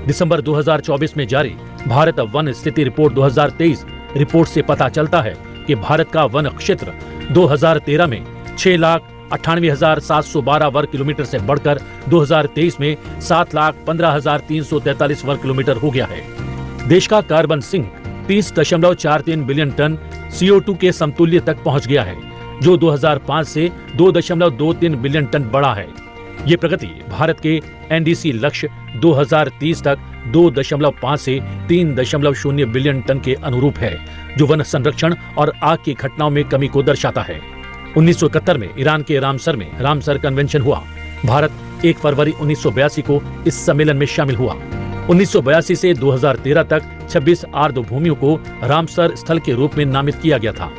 दिसंबर 2024 में जारी भारत वन स्थिति रिपोर्ट 2023 रिपोर्ट से पता चलता है कि भारत का वन क्षेत्र 2013 में 6,98,712 वर्ग किलोमीटर से बढ़कर 2023 में 7,15,343 वर्ग किलोमीटर हो गया है। देश का carbon sink 30.43 billion ton CO2 के समतुल्य तक पहुंच गया है, जो 2005 से 2.23 बिलियन टन बढ़ा है। ये प्रगति भारत के NDC लक्ष्य 2030 तक 2.5 से 3.0 बिलियन टन के अनुरूप है, जो वन संरक्षण और आग की घटनाओं में कमी को दर्शाता है। 1971 में ईरान के रामसर में रामसर कन्वेंशन हुआ। भारत 1 फरवरी 1982 को इस सम्मेलन में शामिल हुआ। 1982 से 2013 तक 26 आर्द्रभूमियों को रामसर स्थल के रूप में नामित किया गया था।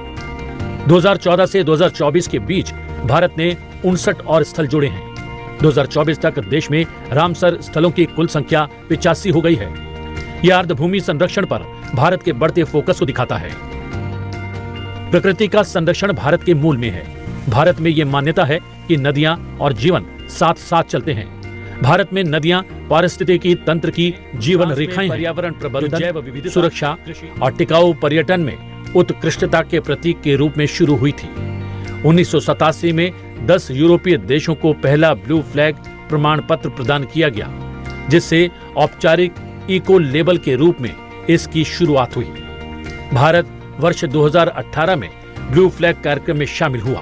2014 से 2024 के बीच भारत ने 59 और स्थल जोड़े हैं। 2024 तक देश में रामसर स्थलों की कुल संख्या 85 हो गई है। यह आर्द्रभूमि संरक्षण पर भारत के बढ़ते फोकस को दिखाता है। प्रकृति का संरक्षण भारत के मूल में है। भारत में ये मान्यता है कि नदियां और जीवन साथ साथ चलते हैं। भारत में नदियां पारिस्थितिकी तंत्र की जीवन रेखाएं, पर्यावरण प्रबंधन, जैव विविधता, सुरक्षा और टिकाऊ पर्यटन में उत्कृष्टता के प्रतीक के रूप में शुरू हुई थी। 1987 में 10 यूरोपीय देशों को पहला ब्लू फ्लैग प्रमाण पत्र प्रदान किया गया, जिससे औपचारिक इको लेबल के रूप में इसकी शुरुआत हुई। भारत वर्ष 2018 में ब्लू फ्लैग कार्यक्रम में शामिल हुआ।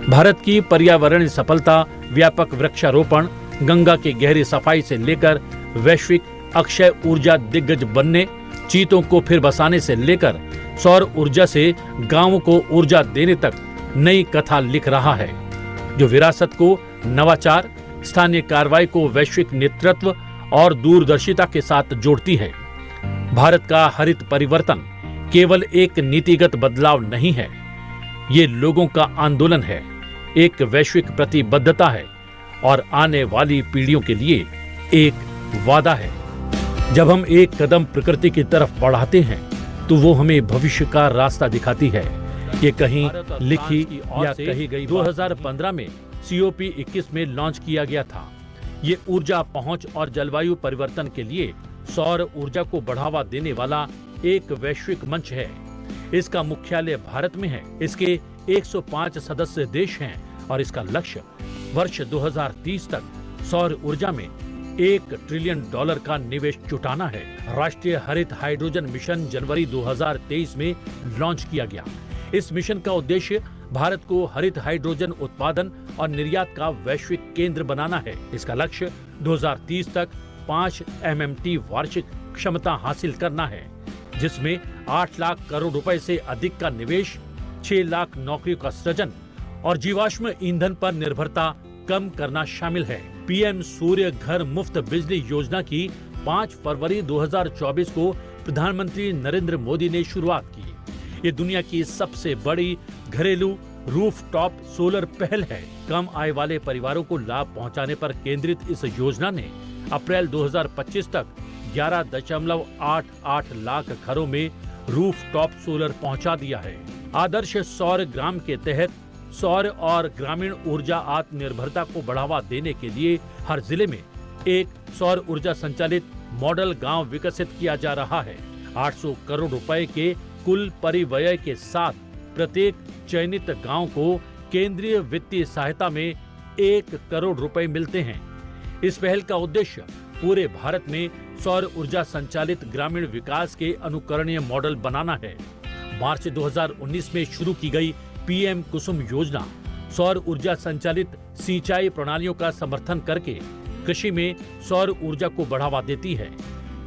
भारत की पर्यावरणीय सफलता व्यापक वृक्षारोपण, गंगा की गहरी सफाई से लेकर वैश्विक अक्षय ऊर्जा दिग्गज बनने, चीतों को फिर बसाने से लेकर सौर ऊर्जा से गांवों को ऊर्जा देने तक नई कथा लिख रहा है, जो विरासत को नवाचार, स्थानीय कार्रवाई को वैश्विक नेतृत्व और दूरदर्शिता के साथ जोड़ती है। भारत का हरित परिवर्तन केवल एक नीतिगत बदलाव नहीं है, ये लोगों का आंदोलन है, एक वैश्विक प्रतिबद्धता है और आने वाली पीढ़ियों के लिए एक वादा है। जब हम एक कदम प्रकृति की तरफ बढ़ाते हैं तो वो हमें भविष्य का रास्ता दिखाती है। ये कहीं लिखी या कही गई 2015 में COP21 में लॉन्च किया गया था। ये ऊर्जा पहुंच और जलवायु परिवर्तन के लिए सौर ऊर्जा को बढ़ावा देने वाला एक वैश्विक मंच है। इसका मुख्यालय भारत में है। इसके 105 सदस्य देश हैं और इसका लक्ष्य वर्ष 2030 तक सौर ऊर्जा में $1 ट्रिलियन का निवेश जुटाना है। राष्ट्रीय हरित हाइड्रोजन मिशन जनवरी 2023 में लॉन्च किया गया। इस मिशन का उद्देश्य भारत को हरित हाइड्रोजन उत्पादन और निर्यात का वैश्विक केंद्र बनाना है। इसका लक्ष्य 2030 तक 5 MMT वार्षिक क्षमता हासिल करना है, जिसमें 8 लाख करोड़ रुपए से अधिक का निवेश, 6 लाख नौकरियों का सृजन और जीवाश्म ईंधन पर निर्भरता कम करना शामिल है। PM सूर्य घर मुफ्त बिजली योजना की 5 फरवरी 2024 को प्रधानमंत्री नरेंद्र मोदी ने शुरुआत की। ये दुनिया की सबसे बड़ी घरेलू रूफटॉप सोलर पहल है। कम आय वाले परिवारों को लाभ पहुंचाने पर केंद्रित इस योजना ने अप्रैल 2025 तक 11.88 लाख घरों में रूफटॉप सोलर पहुंचा दिया है। आदर्श सौर ग्राम के तहत सौर और ग्रामीण ऊर्जा आत्मनिर्भरता को बढ़ावा देने के लिए हर जिले में एक सौर ऊर्जा संचालित मॉडल गांव विकसित किया जा रहा है। 800 करोड़ रुपए के कुल परिव्यय के साथ प्रत्येक चयनित गांव को केंद्रीय वित्तीय सहायता में 1 करोड़ रुपए मिलते हैं। इस पहल का उद्देश्य पूरे भारत में सौर ऊर्जा संचालित ग्रामीण विकास के अनुकरणीय मॉडल बनाना है। मार्च 2019 में शुरू की गई PM कुसुम योजना सौर ऊर्जा संचालित सिंचाई प्रणालियों का समर्थन करके कृषि में सौर ऊर्जा को बढ़ावा देती है।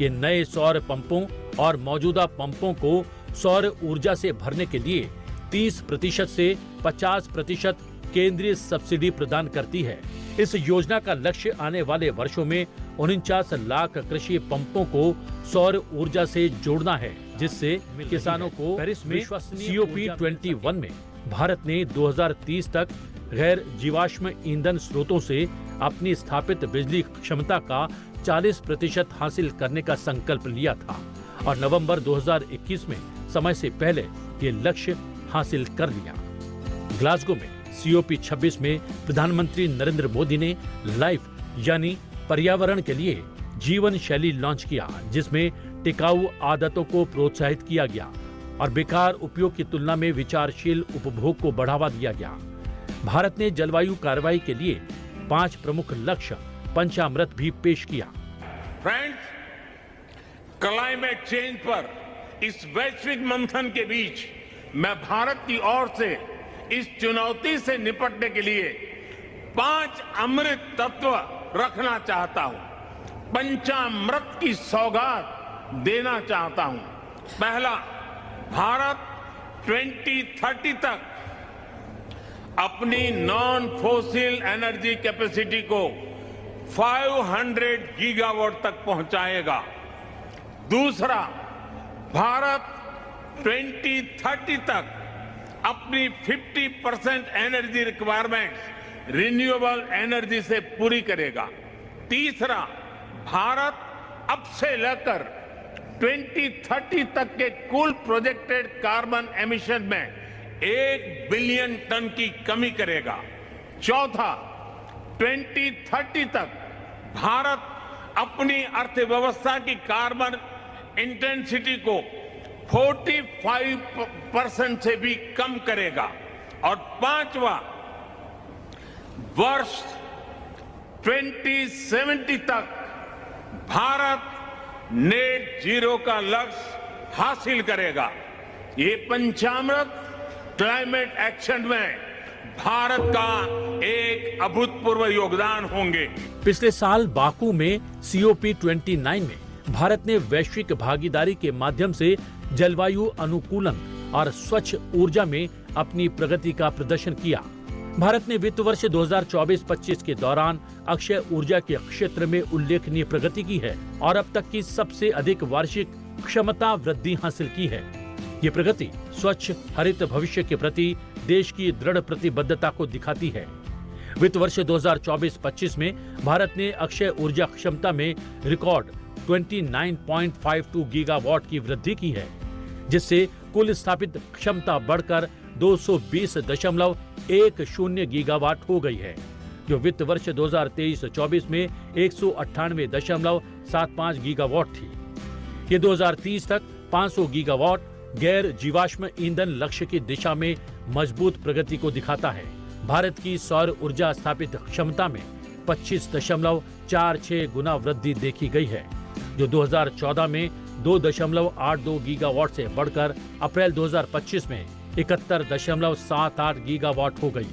ये नए सौर पंपों और मौजूदा पंपों को सौर ऊर्जा से भरने के लिए 30% से 50% केंद्रीय सब्सिडी प्रदान करती है। इस योजना का लक्ष्य आने वाले वर्षों में 49 लाख कृषि पंपों को सौर ऊर्जा से जोड़ना है, जिससे किसानों को पेरिस में COP21 में भारत ने 2030 तक गैर जीवाश्म ईंधन स्रोतों से अपनी स्थापित बिजली क्षमता का 40% हासिल करने का संकल्प लिया था और नवंबर 2021 में समय से पहले ये लक्ष्य हासिल कर लिया। ग्लासगो में COP26 में प्रधानमंत्री नरेंद्र मोदी ने लाइफ यानी पर्यावरण के लिए जीवन शैली लॉन्च किया, जिसमें टिकाऊ आदतों को प्रोत्साहित किया गया और बेकार उपयोग की तुलना में विचारशील उपभोग को बढ़ावा दिया गया। भारत ने जलवायु कार्रवाई के लिए 5 प्रमुख लक्ष्य पंचामृत भी पेश किया। फ्रेंड्स, क्लाइमेट चेंज पर इस वैश्विक मंथन के बीच मैं भारत की ओर से इस चुनौती से निपटने के लिए 5 अमृत तत्व रखना चाहता हूं, पंचामृत की सौगात देना चाहता हूं। पहला, भारत 2030 तक अपनी नॉन फोसिल एनर्जी कैपेसिटी को 500 गीगावाट तक पहुंचाएगा। दूसरा, भारत 2030 तक अपनी 50% एनर्जी रिक्वायरमेंट्स रिन्यूएबल एनर्जी से पूरी करेगा। तीसरा, भारत अब से लेकर 2030 तक के कुल प्रोजेक्टेड कार्बन एमिशन में 1 बिलियन टन की कमी करेगा। चौथा, 2030 तक भारत अपनी अर्थव्यवस्था की कार्बन इंटेंसिटी को 45% से भी कम करेगा। और पांचवा, वर्ष 2070 तक भारत नेट जीरो का लक्ष्य हासिल करेगा। ये पंचामृत क्लाइमेट एक्शन में भारत का एक अभूतपूर्व योगदान होंगे। पिछले साल बाकू में COP29 में भारत ने वैश्विक भागीदारी के माध्यम से जलवायु अनुकूलन और स्वच्छ ऊर्जा में अपनी प्रगति का प्रदर्शन किया। भारत ने वित्त वर्ष 2024-25 के दौरान अक्षय ऊर्जा के क्षेत्र में उल्लेखनीय प्रगति की है और अब तक की सबसे अधिक वार्षिक क्षमता वृद्धि हासिल की है। ये प्रगति स्वच्छ हरित भविष्य के प्रति देश की दृढ़ प्रतिबद्धता को दिखाती है। वित्त वर्ष 2024-25 में भारत ने अक्षय ऊर्जा क्षमता में रिकॉर्ड 29.52 गीगावाट की वृद्धि की है, जिससे कुल स्थापित क्षमता बढ़कर 220.10 गीगावाट हो गई है, जो वित्त वर्ष 2023-24 में 198.75 गीगावाट थी। ये 2030 तक 500 गीगावाट गैर जीवाश्म ईंधन लक्ष्य की दिशा में मजबूत प्रगति को दिखाता है। भारत की सौर ऊर्जा स्थापित क्षमता में 25.46 गुना वृद्धि देखी गई है, जो 2014 में 2.82 गीगावाट से बढ़कर अप्रैल 2025 में 71.78 गीगावाट हो गई।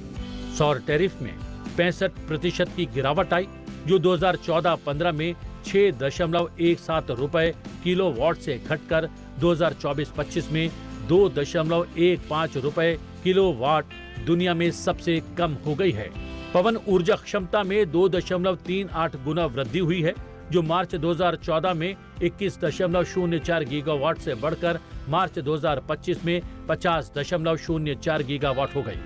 सौर टैरिफ में 65% की गिरावट आई, जो 2014-15 में 6.17 रुपए किलोवाट से घटकर 2024-25 में 2.15 रुपए किलोवाट दुनिया में सबसे कम हो गई है। पवन ऊर्जा क्षमता में 2.38 गुना वृद्धि हुई है, जो मार्च 2014 में 21.04 गीगावाट से बढ़कर मार्च 2025 में 50.04 गीगावाट हो गई।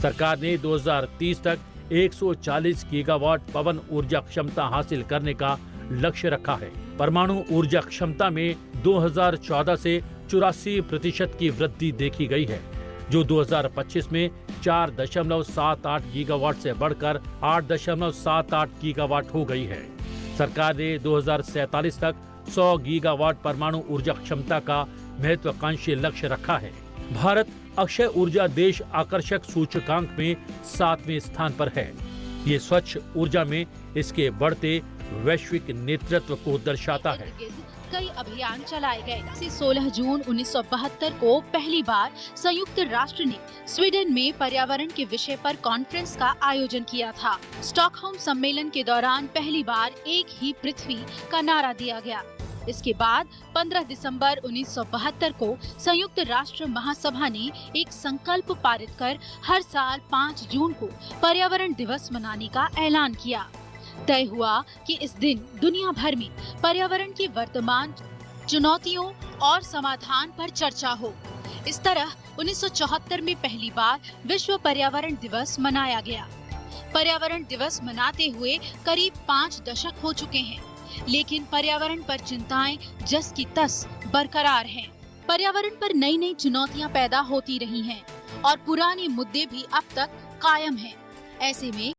सरकार ने 2030 तक 140 गीगावाट पवन ऊर्जा क्षमता हासिल करने का लक्ष्य रखा है। परमाणु ऊर्जा क्षमता में 2014 से 84% की वृद्धि देखी गई है, जो 2025 में 4.78 गीगावाट से बढ़कर 8.78 गीगावाट हो गई है। सरकार ने 2047 तक 100 गीगावाट परमाणु ऊर्जा क्षमता का महत्वाकांक्षी लक्ष्य रखा है। भारत अक्षय ऊर्जा देश आकर्षक सूचकांक में 7वें स्थान पर है। ये स्वच्छ ऊर्जा में इसके बढ़ते वैश्विक नेतृत्व को दर्शाता है। कई अभियान चलाए गए। 16 जून 1972 को पहली बार संयुक्त राष्ट्र ने स्वीडन में पर्यावरण के विषय पर कॉन्फ्रेंस का आयोजन किया था। स्टॉकहोम सम्मेलन के दौरान पहली बार एक ही पृथ्वी का नारा दिया गया। इसके बाद 15 दिसंबर 1972 को संयुक्त राष्ट्र महासभा ने एक संकल्प पारित कर हर साल 5 जून को पर्यावरण दिवस मनाने का ऐलान किया। तय हुआ कि इस दिन दुनिया भर में पर्यावरण की वर्तमान चुनौतियों और समाधान पर चर्चा हो। इस तरह 1974 में पहली बार विश्व पर्यावरण दिवस मनाया गया। पर्यावरण दिवस मनाते हुए करीब 5 दशक हो चुके हैं, लेकिन पर्यावरण पर चिंताएं जस की तस बरकरार हैं। पर्यावरण पर नई नई चुनौतियां पैदा होती रही हैं और पुराने मुद्दे भी अब तक कायम हैं। ऐसे में